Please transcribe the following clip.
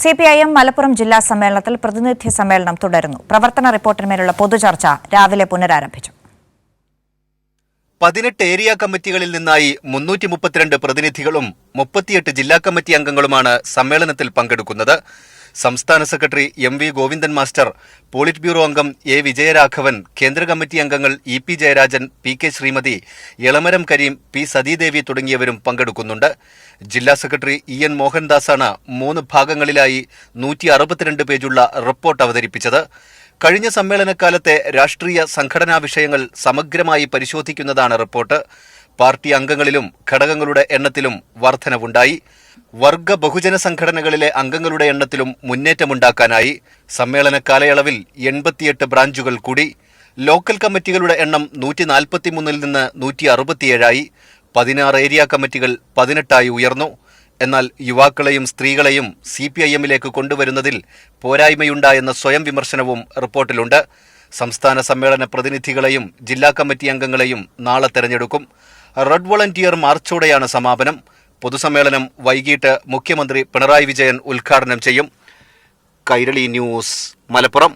CPIM Malappuram ജില്ലാ സമ്മേളനത്തിൽ പ്രതിനിധി സമ്മേളനം തുടരുന്നു. പ്രവർത്തന റിപ്പോർട്ടിന്മേലുള്ള പൊതുചർച്ച രാവിലെ പുനരാരംഭിച്ചു. 18 ഏരിയ കമ്മിറ്റികളിൽ നിന്നായി 332 പ്രതിനിധികളും 38 ജില്ലാ കമ്മിറ്റി അംഗങ്ങളുമാണ് സമ്മേളനത്തിൽ പങ്കെടുക്കുന്നത്. സംസ്ഥാന secretary MV Govindan master, polit bureau അംഗം A വിജയരാഘവൻ, കേന്ദ്ര കമ്മിറ്റി അംഗങ്ങൾ EP Jayarajan, PK Shrimati, Elamaram Kareem, P Sathidevi തുടങ്ങിയവരും പങ്കെടുക്കുന്നുണ്ട്. ജില്ലാ സെക്രട്ടറി EN മോഹൻദാസാണ് 3 ഭാഗങ്ങളിലായി 162 പേജുള്ള റിപ്പോർട്ട് അവതരിപ്പിച്ചത്. കഴിഞ്ഞ സമ്മേളനകാലത്തെ രാഷ്ട്രീയ സംഘടനാ വിഷയങ്ങൾ സമഗ്രമായി പരിശോധിക്കുന്നതാണ് റിപ്പോർട്ട്. പാർട്ടി അംഗങ്ങളിലും ഘടകങ്ങളുടെ എണ്ണത്തിലും വർധനവുണ്ടായി. വർഗ ബഹുജന സംഘടനകളിലെ അംഗങ്ങളുടെ എണ്ണത്തിലും മുന്നേറ്റമുണ്ടാക്കാനായി. സമ്മേളന കാലയളവിൽ 88 ബ്രാഞ്ചുകൾ കൂടി. ലോക്കൽ കമ്മിറ്റികളുടെ എണ്ണം 143 നിന്ന് 167ആയി. 16 ഏരിയ കമ്മിറ്റികൾ 18ആയി ഉയർന്നു. എന്നാൽ യുവാക്കളെയും സ്ത്രീകളെയും CPIMലേക്ക് കൊണ്ടുവരുന്നതിൽ പോരായ്മയുണ്ടായെന്ന സ്വയം വിമർശനവും റിപ്പോർട്ടിലുണ്ട്. സംസ്ഥാന സമ്മേളന പ്രതിനിധികളെയും ജില്ലാ കമ്മിറ്റി അംഗങ്ങളെയും നാളെ തെരഞ്ഞെടുക്കും. റെഡ് വോളണ്ടിയർ മാർച്ചോടെയാണ് സമാപനം. പൊതുസമ്മേളനം വൈകിട്ട് മുഖ്യമന്ത്രി പിണറായി വിജയൻ ഉദ്ഘാടനം ചെയ്യും. കൈരളി ന്യൂസ്, മലപ്പുറം.